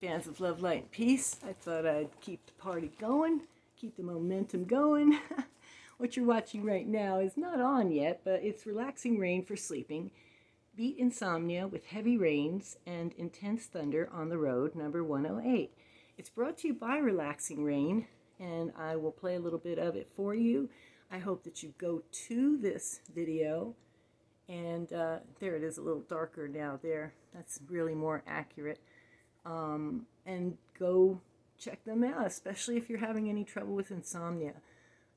fans of love, light, and peace. I thought I'd keep the party going, keep the momentum going. What you're watching right now is not on yet, but it's Relaxing Rain for Sleeping. Beat Insomnia with Heavy Rains and Intense Thunder on the Road, number 108. It's brought to you by Relaxing Rain, and I will play a little bit of it for you. I hope that you go to this video, and there it is, a little darker now there. That's really more accurate. And go check them out, especially if you're having any trouble with insomnia.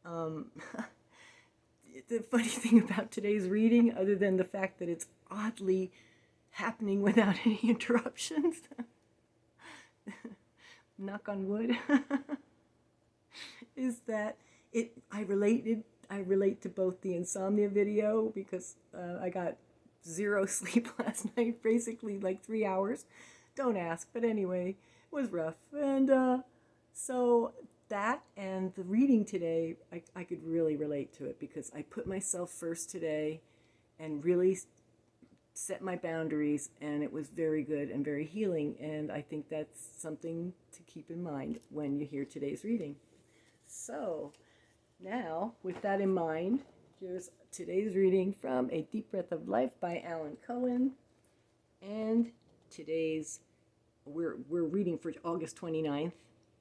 The funny thing about today's reading, other than the fact that it's oddly happening without any interruptions, knock on wood, is that I relate to both the insomnia video because I got zero sleep last night, basically like 3 hours. Don't ask, but anyway, it was rough. And so that and the reading today, I could really relate to it because I put myself first today and really set my boundaries, and it was very good and very healing, and I think that's something to keep in mind when you hear today's reading. So now, with that in mind, here's today's reading from A Deep Breath of Life by Alan Cohen, and we're reading for August 29th,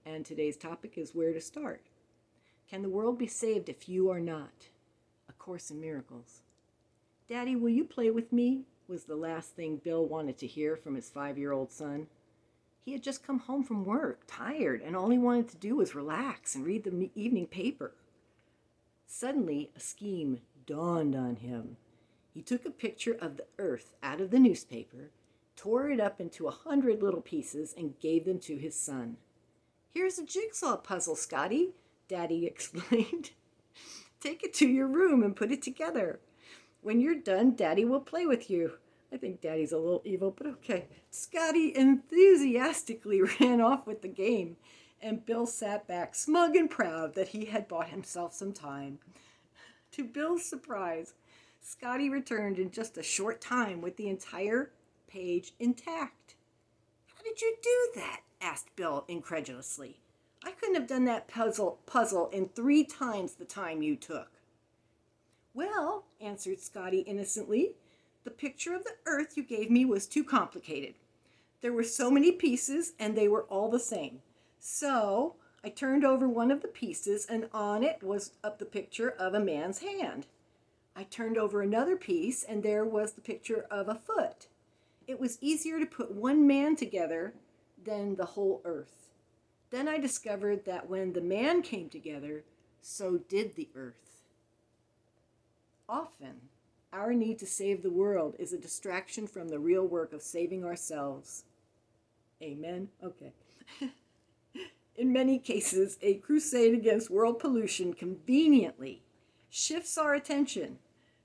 and today's topic is Where to Start. Can the world be saved if you are not? A Course in Miracles. Daddy, will you play with me? Was the last thing Bill wanted to hear from his 5-year-old son. He had just come home from work, tired, and all he wanted to do was relax and read the evening paper. Suddenly, a scheme dawned on him. He took a picture of the earth out of the newspaper, tore it up into 100 little pieces, and gave them to his son. "Here's a jigsaw puzzle, Scotty," Daddy explained. "Take it to your room and put it together. When you're done, Daddy will play with you." I think Daddy's a little evil, but okay. Scotty enthusiastically ran off with the game, and Bill sat back, smug and proud that he had bought himself some time. To Bill's surprise, Scotty returned in just a short time with the entire page intact. "How did you do that?" asked Bill incredulously. "I couldn't have done that puzzle in 3 times the time you took." "Well," answered Scotty innocently, "the picture of the earth you gave me was too complicated. There were so many pieces, and they were all the same. So I turned over one of the pieces, and on it was up the picture of a man's hand. I turned over another piece, and there was the picture of a foot. It was easier to put one man together than the whole earth. Then I discovered that when the man came together, so did the earth." Often, our need to save the world is a distraction from the real work of saving ourselves. Amen? Okay. In many cases, a crusade against world pollution conveniently shifts our attention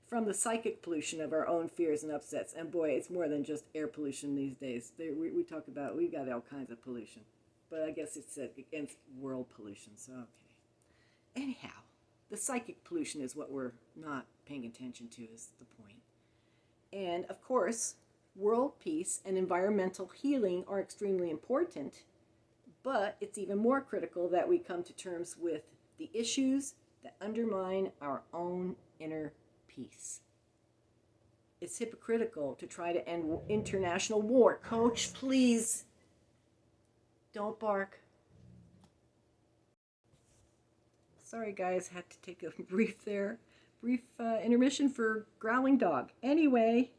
from the psychic pollution of our own fears and upsets. And boy, it's more than just air pollution these days. We talk about, we got all kinds of pollution. But I guess it's against world pollution, so okay. Anyhow, the psychic pollution is what we're not paying attention to, is the point. And of course, world peace and environmental healing are extremely important, but it's even more critical that we come to terms with the issues that undermine our own inner peace. It's hypocritical to try to end international war. Coach, please, don't bark. Sorry guys, had to take a brief intermission for growling dog. Anyway,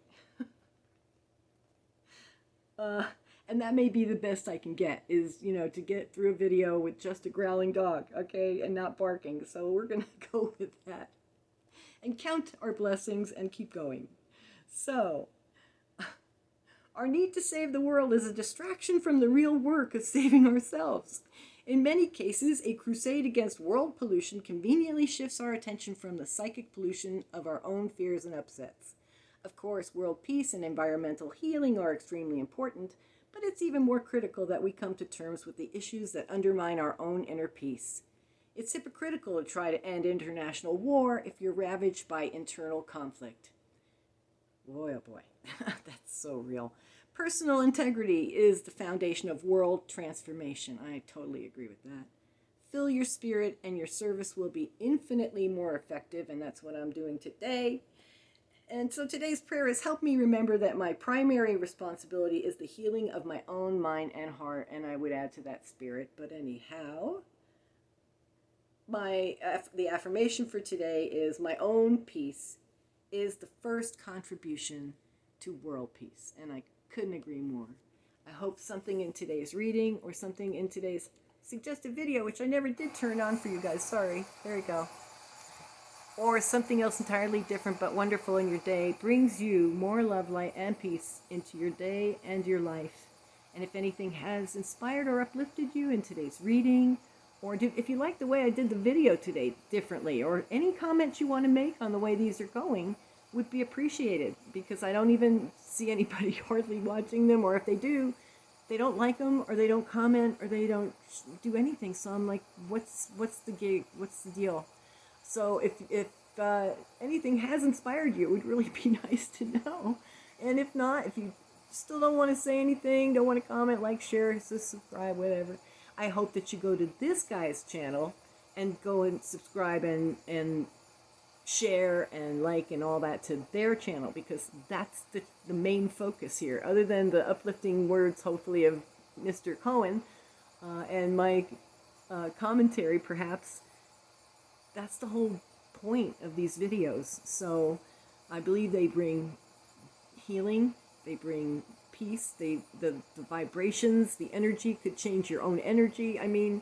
and that may be the best I can get, is, to get through a video with just a growling dog, okay, and not barking. So we're going to go with that and count our blessings and keep going. So, our need to save the world is a distraction from the real work of saving ourselves. In many cases, a crusade against world pollution conveniently shifts our attention from the psychic pollution of our own fears and upsets. Of course, world peace and environmental healing are extremely important, but it's even more critical that we come to terms with the issues that undermine our own inner peace. It's hypocritical to try to end international war if you're ravaged by internal conflict. Boy, oh boy, that's so real. Personal integrity is the foundation of world transformation. I totally agree with that. Fill your spirit and your service will be infinitely more effective, and that's what I'm doing today. And so today's prayer is help me remember that my primary responsibility is the healing of my own mind and heart, and I would add to that spirit. But anyhow, the affirmation for today is my own peace is the first contribution to world peace, and I couldn't agree more. I hope something in today's reading or something in today's suggested video, which I never did turn on for you guys, sorry, there you go, or something else entirely different but wonderful in your day, brings you more love, light, and peace into your day and your life. And if anything has inspired or uplifted you in today's reading, or if you like the way I did the video today differently, or any comments you want to make on the way these are going, would be appreciated, because I don't even see anybody hardly watching them, or if they do, they don't like them, or they don't comment, or they don't do anything. So I'm like, what's the gig? What's the deal? So if anything has inspired you, it would really be nice to know. And if not, if you still don't want to say anything, don't want to comment, like, share, subscribe, whatever, I hope that you go to this guy's channel and go and subscribe and share and like and all that to their channel, because that's the main focus here, other than the uplifting words, hopefully, of Mr. Cohen and my commentary, perhaps. That's the whole point of these videos. So I believe they bring healing, they bring peace, the vibrations, the energy could change your own energy. I mean,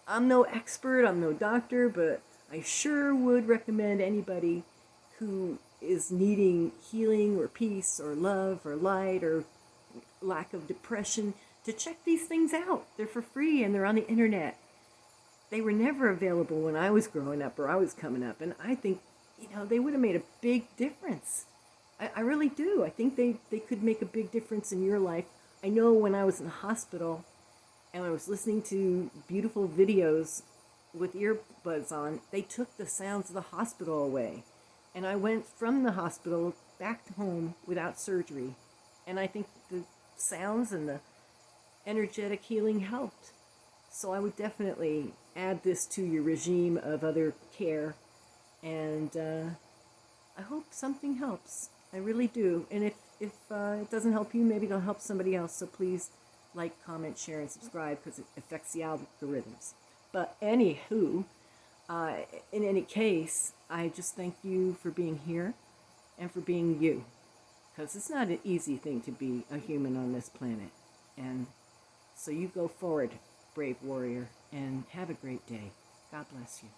I'm no expert, I'm no doctor, but I sure would recommend anybody who is needing healing or peace or love or light or lack of depression to check these things out. They're for free and they're on the internet. They were never available when I was growing up or I was coming up, and I think, they would have made a big difference. I really do. I think they could make a big difference in your life. I know when I was in the hospital and I was listening to beautiful videos with earbuds on, they took the sounds of the hospital away. And I went from the hospital back to home without surgery. And I think the sounds and the energetic healing helped. So I would definitely add this to your regime of other care. And I hope something helps. I really do. And if it doesn't help you, maybe it'll help somebody else. So please like, comment, share, and subscribe, because it affects the algorithms. But anywho, in any case, I just thank you for being here and for being you. Because it's not an easy thing to be a human on this planet. And so you go forward, brave warrior, and have a great day. God bless you.